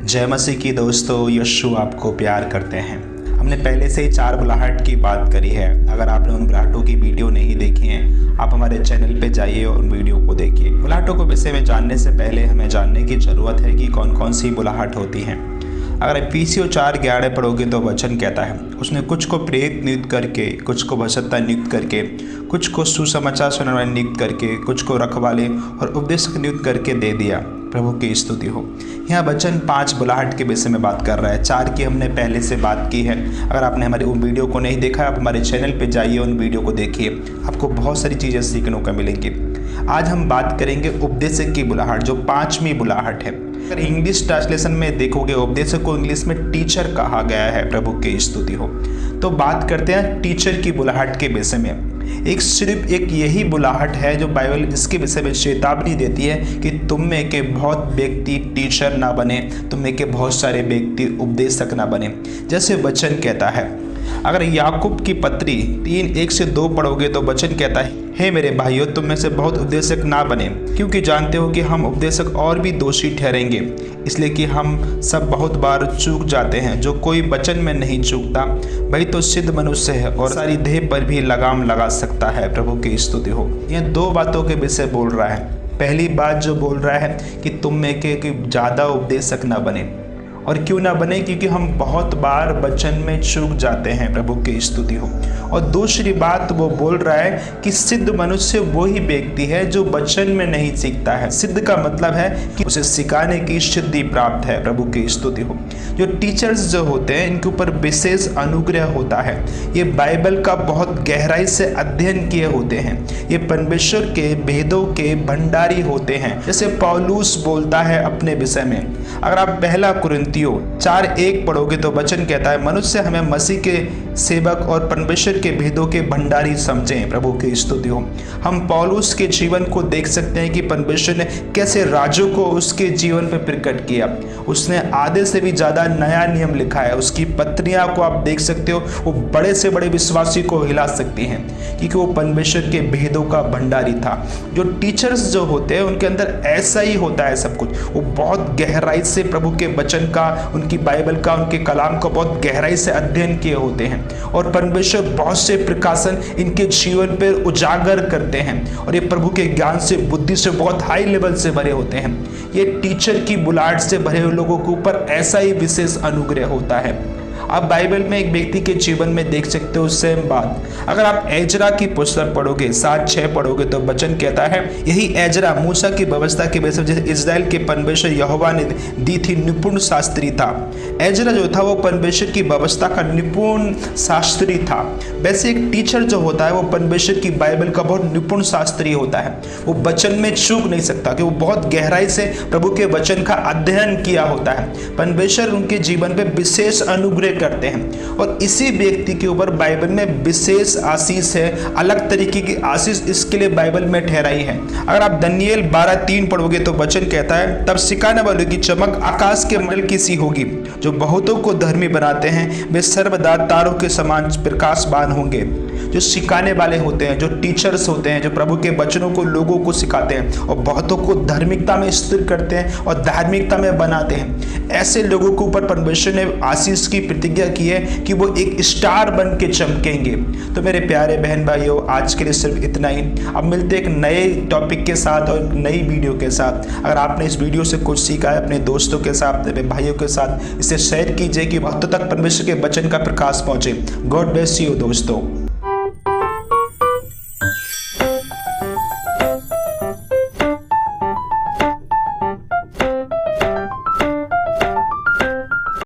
जय मसीह की दोस्तों, यीशु आपको प्यार करते हैं। हमने पहले से ही 4 बुलाहट की बात करी है। अगर आपने उन बुलाहटों की वीडियो नहीं देखी हैं, आप हमारे चैनल पे जाइए और उन वीडियो को देखिए। बुलाहटों को विषय में जानने से पहले हमें जानने की ज़रूरत है कि कौन कौन सी बुलाहट होती हैं। अगर इफिसियों 4:11 पढ़ोगे तो वचन कहता है, उसने कुछ को प्रेरित नियुक्त करके, कुछ को भविष्यद्वक्ता नियुक्त करके, कुछ को सुसमाचार सुनाने वाले नियुक्त करके, कुछ को रखवाले और उपदेशक नियुक्त करके दे दिया। प्रभु की स्तुति हो। यहाँ वचन 5 बुलाहट के विषय में बात कर रहा है। 4 की हमने पहले से बात की है। अगर आपने हमारे उन वीडियो को नहीं देखा, आप हमारे चैनल पे जाइए, उन वीडियो को देखिए, आपको बहुत सारी चीज़ें सीखने को मिलेंगी। आज हम बात करेंगे उपदेशक की बुलाहट, जो 5वीं बुलाहट है। अगर इंग्लिश ट्रांसलेशन में देखोगे, उपदेशक को इंग्लिश में टीचर कहा गया है। प्रभु की स्तुति हो। तो बात करते हैं टीचर की बुलाहट के विषय में। सिर्फ एक यही बुलाहट है जो बाइबल इसके विषय में चेतावनी देती है कि तुम में के बहुत व्यक्ति टीचर ना बने, तुम में के बहुत सारे व्यक्ति उपदेशक ना बने। जैसे वचन कहता है, अगर याकूब की पत्री 3:1-2 पढ़ोगे तो वचन कहता है, हे मेरे भाइयों, तुम में से बहुत उपदेशक ना बने, क्योंकि जानते हो कि हम उपदेशक और भी दोषी ठहरेंगे, इसलिए कि हम सब बहुत बार चूक जाते हैं। जो कोई वचन में नहीं चूकता वही तो सिद्ध मनुष्य है और सारी देह पर भी लगाम लगा सकता है। प्रभु की स्तुति हो। यह 2 बातों के विषय बोल रहा है। पहली बात जो बोल रहा है कि तुम में के ज़्यादा उपदेशक ना बने। और क्यों ना बने? क्योंकि हम बहुत बार वचन में चूक जाते हैं। प्रभु की स्तुति हो। और दूसरी बात वो बोल रहा है कि सिद्ध मनुष्य वही व्यक्ति है जो वचन में नहीं सीखता है। सिद्ध का मतलब है कि उसे सिखाने की सिद्धि प्राप्त है। प्रभु की स्तुति हो। जो टीचर्स जो होते हैं, इनके ऊपर विशेष अनुग्रह होता है। ये बाइबल का बहुत गहराई से अध्ययन किए होते हैं। ये परमेश्वर के भेदों के भंडारी होते हैं। जैसे पौलुस बोलता है अपने विषय में। अगर आप पहला कुरिन्थियों 4:1 पढ़ोगे तो वचन कहता है, मनुष्य हमें मसीह के सेवक और परमेश्वर के भेदों के भंडारी समझें। प्रभु की स्तुति हो। हम पौलुस के जीवन को देख सकते हैं कि परमेश्वर ने कैसे राजों को उसके जीवन पर प्रकट किया। उसने आधे से भी ज़्यादा नया नियम लिखा है। उसकी पत्रियां को आप देख सकते हो, वो बड़े से बड़े विश्वासी को हिला सकती हैं, क्योंकि वो परमेश्वर के भेदों का भंडारी था। जो टीचर्स जो होते हैं, उनके अंदर ऐसा ही होता है सब कुछ। वो बहुत गहराई से प्रभु के वचन का, उनकी बाइबल का, उनके कलाम का बहुत गहराई से अध्ययन किए होते हैं और परमेश्वर बहुत से प्रकाशन इनके जीवन पर उजागर करते हैं और ये प्रभु के ज्ञान से, बुद्धि से बहुत हाई लेवल से भरे होते हैं। ये टीचर की बुलाहट से भरे हुए लोगों के ऊपर ऐसा ही विशेष अनुग्रह होता है। आप बाइबल में एक व्यक्ति के जीवन में देख सकते हो सेम बात। अगर आप एजरा की पुस्तक पढ़ोगे, 7:6 पढ़ोगे तो वचन कहता है, यही एजरा मूसा की व्यवस्था के वजह से इस्राएल के परमेश्वर यहोवा ने दी थी निपुण शास्त्री था। एजरा जो था वो परमेश्वर की व्यवस्था का निपुण शास्त्री था। वैसे एक टीचर जो होता है वो परमेश्वर की बाइबल का बहुत निपुण शास्त्री होता है। वो वचन में चूक नहीं सकता कि वो बहुत गहराई से प्रभु के वचन का अध्ययन किया होता है। परमेश्वर उनके जीवन में विशेष अनुग्रह करते हैं और इसी व्यक्ति के ऊपर बाइबल में विशेष आशीष है। अलग तरीके की आशीष इसके लिए बाइबल में ठहराई है। अगर आप दानियेल 12:3 पढ़ोगे तो वचन कहता है, तब सिखाने वालों की चमक आकाश के मंडल की सी होगी, जो बहुतों को धर्मी बनाते हैं वे सर्वदा तारों के समान प्रकाशवान होंगे। जो सिखाने वाले होते हैं, जो टीचर्स होते हैं, जो प्रभु के वचनों को लोगों को सिखाते हैं और बहुतों को धार्मिकता में स्थिर करते हैं और धार्मिकता में बनाते हैं, ऐसे लोगों के ऊपर परमेश्वर ने आशीष की प्रतिज्ञा की है कि वो एक स्टार बन के चमकेंगे। तो मेरे प्यारे बहन भाइयों, आज के लिए सिर्फ इतना ही। अब मिलते एक नए टॉपिक के साथ और नई वीडियो के साथ। अगर आपने इस वीडियो से कुछ सीखा है, अपने दोस्तों के साथ, अपने भाइयों के साथ इसे शेयर कीजिए कि बहुतों तक परमेश्वर के वचन का प्रकाश पहुंचे। गॉड ब्लेस यू दोस्तों।